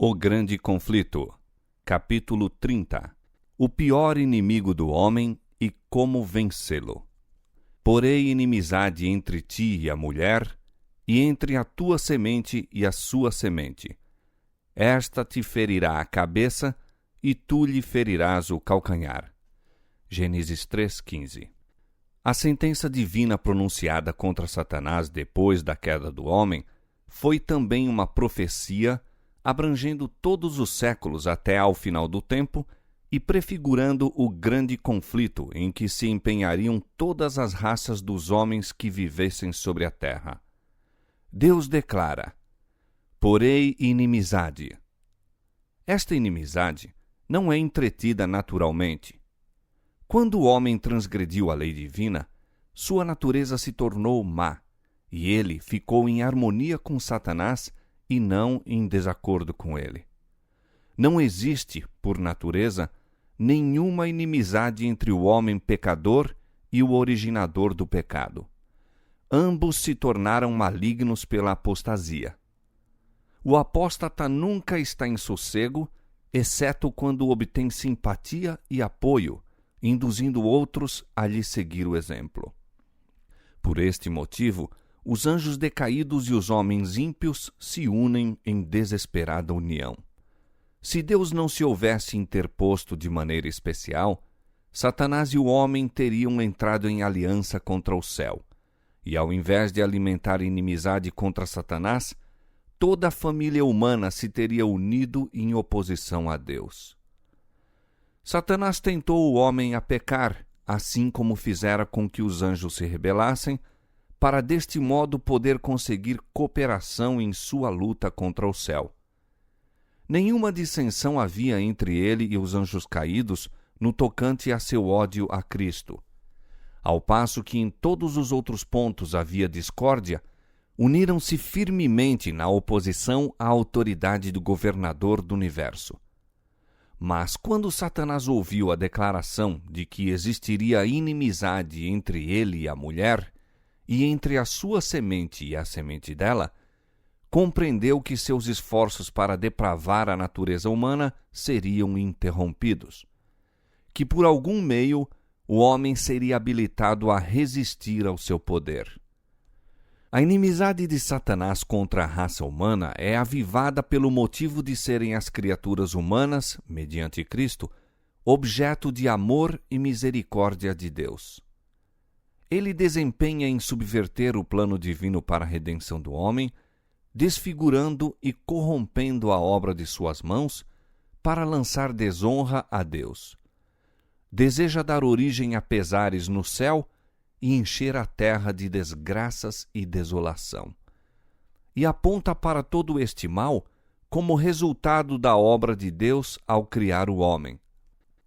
O Grande Conflito, capítulo 30. O pior inimigo do homem e como vencê-lo. Porei inimizade entre ti e a mulher, e entre a tua semente e a sua semente. Esta te ferirá a cabeça, e tu lhe ferirás o calcanhar. Gênesis 3:15. A sentença divina pronunciada contra Satanás depois da queda do homem foi também uma profecia abrangendo todos os séculos até ao final do tempo e prefigurando o grande conflito em que se empenhariam todas as raças dos homens que vivessem sobre a terra. Deus declara: porei inimizade. Esta inimizade não é entretida naturalmente. Quando o homem transgrediu a lei divina, sua natureza se tornou má, e ele ficou em harmonia com Satanás e não em desacordo com ele. Não existe, por natureza, nenhuma inimizade entre o homem pecador e o originador do pecado. Ambos se tornaram malignos pela apostasia. O apóstata nunca está em sossego, exceto quando obtém simpatia e apoio, induzindo outros a lhe seguir o exemplo. Por este motivo, os anjos decaídos e os homens ímpios se unem em desesperada união. Se Deus não se houvesse interposto de maneira especial, Satanás e o homem teriam entrado em aliança contra o céu, e ao invés de alimentar inimizade contra Satanás, toda a família humana se teria unido em oposição a Deus. Satanás tentou o homem a pecar, assim como fizera com que os anjos se rebelassem, para deste modo poder conseguir cooperação em sua luta contra o céu. Nenhuma dissensão havia entre ele e os anjos caídos no tocante a seu ódio a Cristo. Ao passo que em todos os outros pontos havia discórdia, uniram-se firmemente na oposição à autoridade do governador do universo. Mas quando Satanás ouviu a declaração de que existiria inimizade entre ele e a mulher, e entre a sua semente e a semente dela, compreendeu que seus esforços para depravar a natureza humana seriam interrompidos, que por algum meio o homem seria habilitado a resistir ao seu poder. A inimizade de Satanás contra a raça humana é avivada pelo motivo de serem as criaturas humanas, mediante Cristo, objeto de amor e misericórdia de Deus. Ele desempenha em subverter o plano divino para a redenção do homem, desfigurando e corrompendo a obra de suas mãos para lançar desonra a Deus. Deseja dar origem a pesares no céu e encher a terra de desgraças e desolação. E aponta para todo este mal como resultado da obra de Deus ao criar o homem.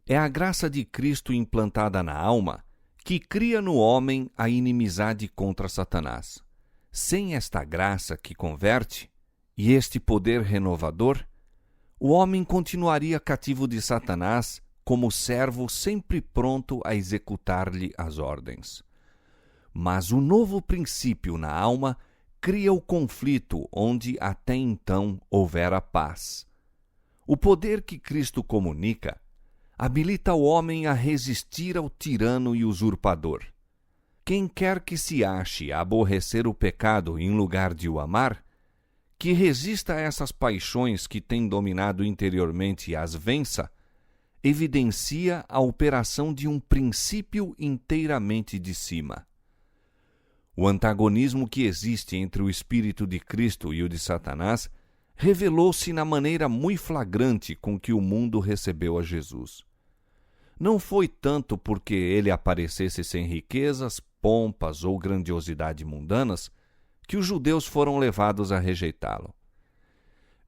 É a graça de Cristo implantada na alma que cria no homem a inimizade contra Satanás. Sem esta graça que converte, e este poder renovador, o homem continuaria cativo de Satanás como servo sempre pronto a executar-lhe as ordens. Mas o novo princípio na alma cria o conflito onde até então houvera paz. O poder que Cristo comunica habilita o homem a resistir ao tirano e usurpador. Quem quer que se ache a aborrecer o pecado em lugar de o amar, que resista a essas paixões que têm dominado interiormente e as vença, evidencia a operação de um princípio inteiramente de cima. O antagonismo que existe entre o Espírito de Cristo e o de Satanás revelou-se na maneira muito flagrante com que o mundo recebeu a Jesus. Não foi tanto porque ele aparecesse sem riquezas, pompas ou grandiosidade mundanas que os judeus foram levados a rejeitá-lo.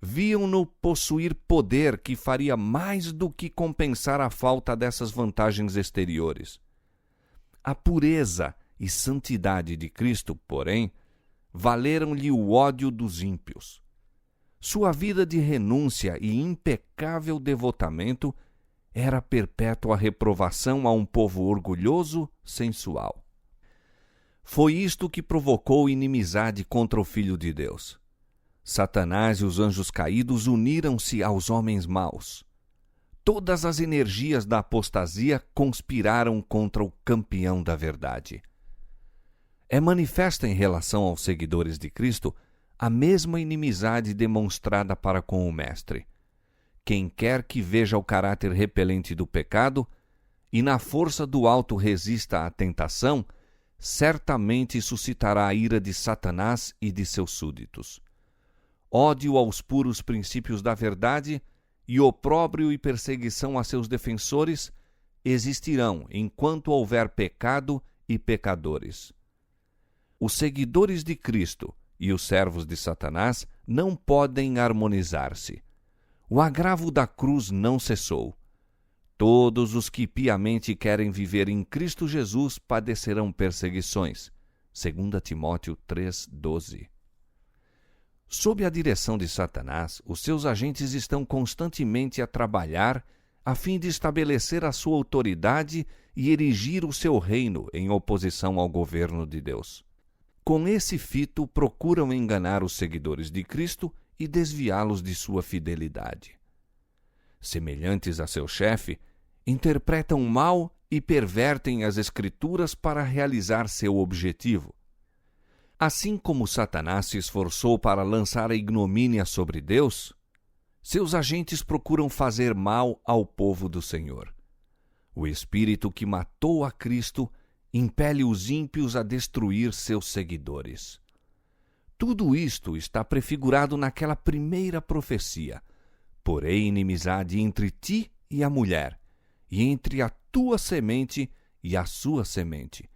Viam-no possuir poder que faria mais do que compensar a falta dessas vantagens exteriores. A pureza e santidade de Cristo, porém, valeram-lhe o ódio dos ímpios. Sua vida de renúncia e impecável devotamento era perpétua reprovação a um povo orgulhoso, sensual. Foi isto que provocou inimizade contra o Filho de Deus. Satanás e os anjos caídos uniram-se aos homens maus. Todas as energias da apostasia conspiraram contra o campeão da verdade. É manifesta em relação aos seguidores de Cristo a mesma inimizade demonstrada para com o Mestre. Quem quer que veja o caráter repelente do pecado e na força do alto resista à tentação, certamente suscitará a ira de Satanás e de seus súditos. Ódio aos puros princípios da verdade e opróbrio e perseguição a seus defensores existirão enquanto houver pecado e pecadores. Os seguidores de Cristo e os servos de Satanás não podem harmonizar-se. O agravo da cruz não cessou. Todos os que piamente querem viver em Cristo Jesus padecerão perseguições. 2 Timóteo 3:12. Sob a direção de Satanás, os seus agentes estão constantemente a trabalhar a fim de estabelecer a sua autoridade e erigir o seu reino em oposição ao governo de Deus. Com esse fito, procuram enganar os seguidores de Cristo e desviá-los de sua fidelidade. Semelhantes a seu chefe, interpretam mal e pervertem as Escrituras para realizar seu objetivo. Assim como Satanás se esforçou para lançar a ignomínia sobre Deus, seus agentes procuram fazer mal ao povo do Senhor. O espírito que matou a Cristo impele os ímpios a destruir seus seguidores. Tudo isto está prefigurado naquela primeira profecia: porém inimizade entre ti e a mulher, e entre a tua semente e a sua semente.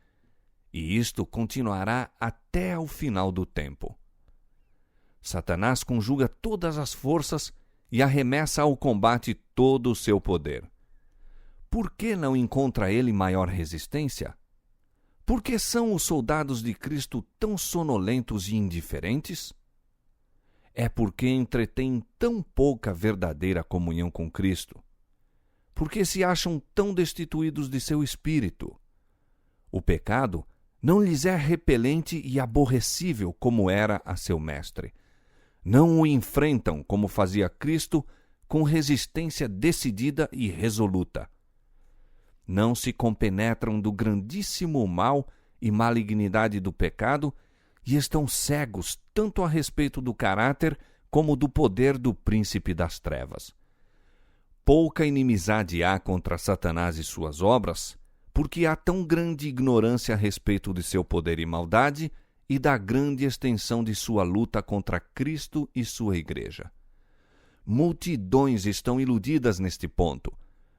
E isto continuará até ao final do tempo. Satanás conjuga todas as forças e arremessa ao combate todo o seu poder. Por que não encontra ele maior resistência? Por que são os soldados de Cristo tão sonolentos e indiferentes? É porque entretêm tão pouca verdadeira comunhão com Cristo. Porque se acham tão destituídos de seu espírito. O pecado não lhes é repelente e aborrecível como era a seu mestre. Não o enfrentam como fazia Cristo, com resistência decidida e resoluta. Não se compenetram do grandíssimo mal e malignidade do pecado e estão cegos tanto a respeito do caráter como do poder do príncipe das trevas. Pouca inimizade há contra Satanás e suas obras, porque há tão grande ignorância a respeito de seu poder e maldade e da grande extensão de sua luta contra Cristo e sua igreja. Multidões estão iludidas neste ponto.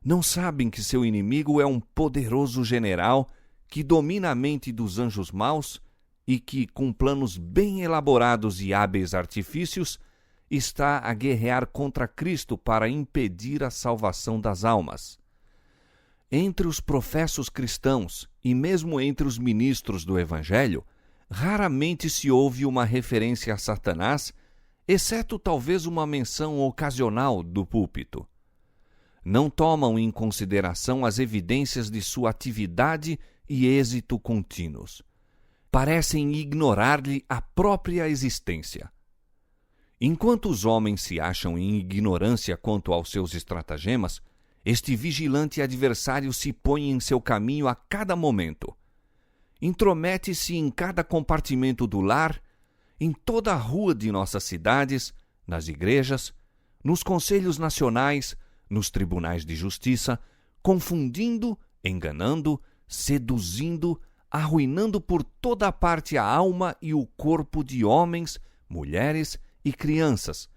Não sabem que seu inimigo é um poderoso general que domina a mente dos anjos maus e que, com planos bem elaborados e hábeis artifícios, está a guerrear contra Cristo para impedir a salvação das almas. Entre os professos cristãos e mesmo entre os ministros do Evangelho, raramente se ouve uma referência a Satanás, exceto talvez uma menção ocasional do púlpito. Não tomam em consideração as evidências de sua atividade e êxito contínuos. Parecem ignorar-lhe a própria existência. Enquanto os homens se acham em ignorância quanto aos seus estratagemas, este vigilante adversário se põe em seu caminho a cada momento. Intromete-se em cada compartimento do lar, em toda a rua de nossas cidades, nas igrejas, nos conselhos nacionais, nos tribunais de justiça, confundindo, enganando, seduzindo, arruinando por toda a parte a alma e o corpo de homens, mulheres e crianças,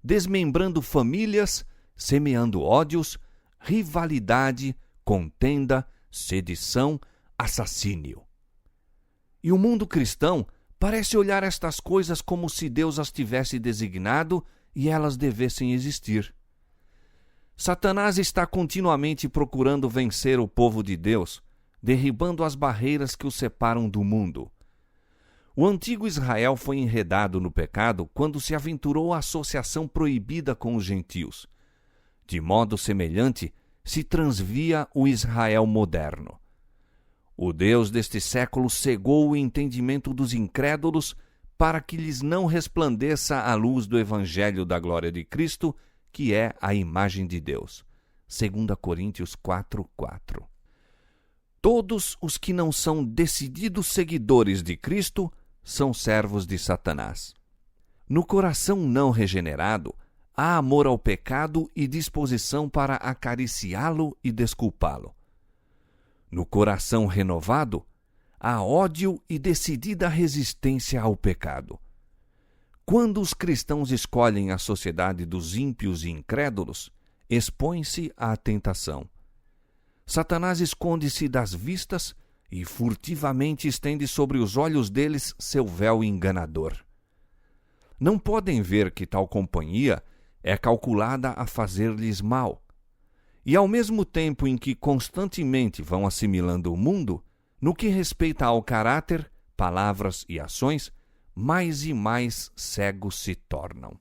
desmembrando famílias, semeando ódios, rivalidade, contenda, sedição, assassínio. E o mundo cristão parece olhar estas coisas como se Deus as tivesse designado e elas devessem existir. Satanás está continuamente procurando vencer o povo de Deus, derribando as barreiras que o separam do mundo. O antigo Israel foi enredado no pecado quando se aventurou à associação proibida com os gentios. De modo semelhante, se transvia o Israel moderno. O Deus deste século cegou o entendimento dos incrédulos para que lhes não resplandeça a luz do Evangelho da glória de Cristo, que é a imagem de Deus. 2 Coríntios 4:4. Todos os que não são decididos seguidores de Cristo são servos de Satanás. No coração não regenerado, há amor ao pecado e disposição para acariciá-lo e desculpá-lo. No coração renovado, há ódio e decidida resistência ao pecado. Quando os cristãos escolhem a sociedade dos ímpios e incrédulos, expõem-se à tentação. Satanás esconde-se das vistas e furtivamente estende sobre os olhos deles seu véu enganador. Não podem ver que tal companhia é calculada a fazer-lhes mal. E ao mesmo tempo em que constantemente vão assimilando o mundo, no que respeita ao caráter, palavras e ações, mais e mais cegos se tornam.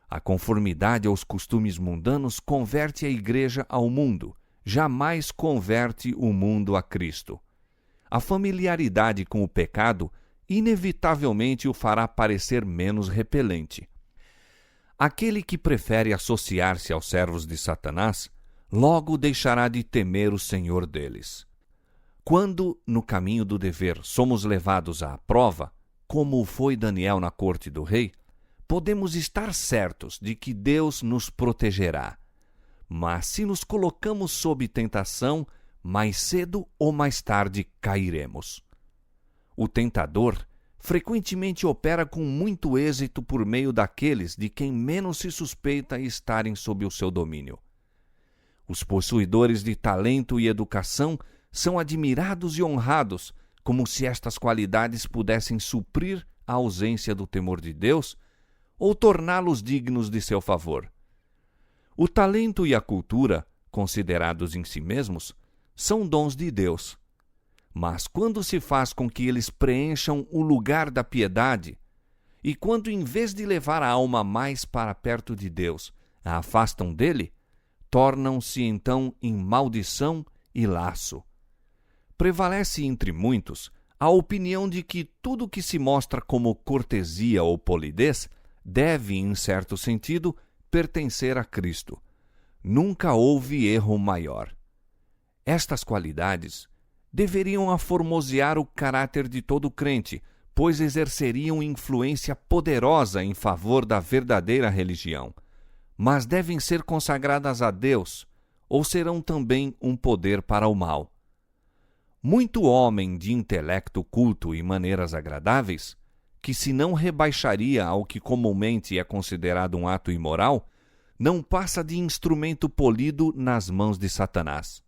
A conformidade aos costumes mundanos converte a igreja ao mundo, jamais converte o mundo a Cristo. A familiaridade com o pecado inevitavelmente o fará parecer menos repelente. Aquele que prefere associar-se aos servos de Satanás, logo deixará de temer o Senhor deles. Quando, no caminho do dever, somos levados à prova, como foi Daniel na corte do rei, podemos estar certos de que Deus nos protegerá. Mas se nos colocamos sob tentação, mais cedo ou mais tarde cairemos. O tentador frequentemente opera com muito êxito por meio daqueles de quem menos se suspeita estarem sob o seu domínio. Os possuidores de talento e educação são admirados e honrados, como se estas qualidades pudessem suprir a ausência do temor de Deus ou torná-los dignos de seu favor. O talento e a cultura, considerados em si mesmos, são dons de Deus. Mas quando se faz com que eles preencham o lugar da piedade, e quando, em vez de levar a alma mais para perto de Deus, a afastam dele, tornam-se então em maldição e laço. Prevalece entre muitos a opinião de que tudo que se mostra como cortesia ou polidez deve, em certo sentido, pertencer a Cristo. Nunca houve erro maior. Estas qualidades deveriam aformosear o caráter de todo crente, pois exerceriam influência poderosa em favor da verdadeira religião. Mas devem ser consagradas a Deus, ou serão também um poder para o mal. Muito homem de intelecto culto e maneiras agradáveis, que se não rebaixaria ao que comumente é considerado um ato imoral, não passa de instrumento polido nas mãos de Satanás.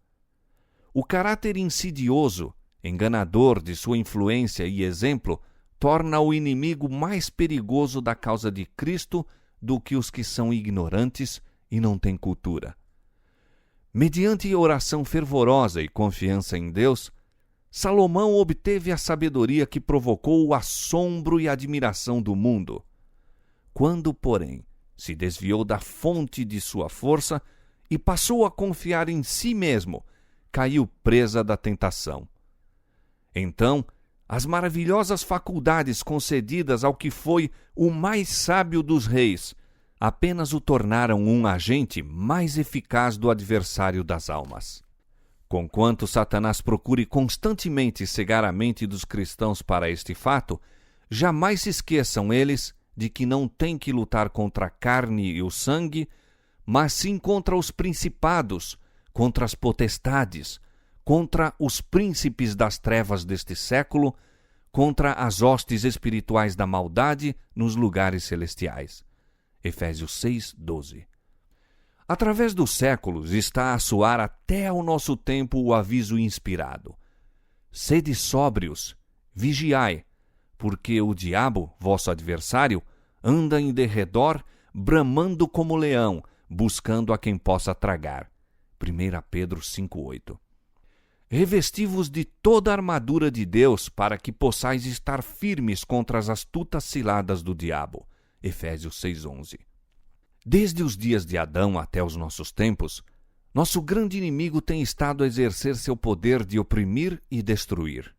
O caráter insidioso, enganador de sua influência e exemplo, torna o inimigo mais perigoso da causa de Cristo do que os que são ignorantes e não têm cultura. Mediante oração fervorosa e confiança em Deus, Salomão obteve a sabedoria que provocou o assombro e admiração do mundo. Quando, porém, se desviou da fonte de sua força e passou a confiar em si mesmo, caiu presa da tentação. Então, as maravilhosas faculdades concedidas ao que foi o mais sábio dos reis apenas o tornaram um agente mais eficaz do adversário das almas. Conquanto Satanás procure constantemente cegar a mente dos cristãos para este fato, jamais se esqueçam eles de que não têm que lutar contra a carne e o sangue, mas sim contra os principados, contra as potestades, contra os príncipes das trevas deste século, contra as hostes espirituais da maldade nos lugares celestiais. Efésios 6:12. Através dos séculos está a soar até ao nosso tempo o aviso inspirado: sede sóbrios, vigiai, porque o diabo, vosso adversário, anda em derredor, bramando como leão, buscando a quem possa tragar. 1 Pedro 5:8. Revesti-vos de toda a armadura de Deus para que possais estar firmes contra as astutas ciladas do diabo. Efésios 6:11. Desde os dias de Adão até os nossos tempos, nosso grande inimigo tem estado a exercer seu poder de oprimir e destruir.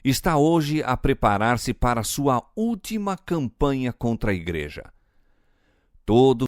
está hoje a preparar-se para sua última campanha contra a Igreja. Todos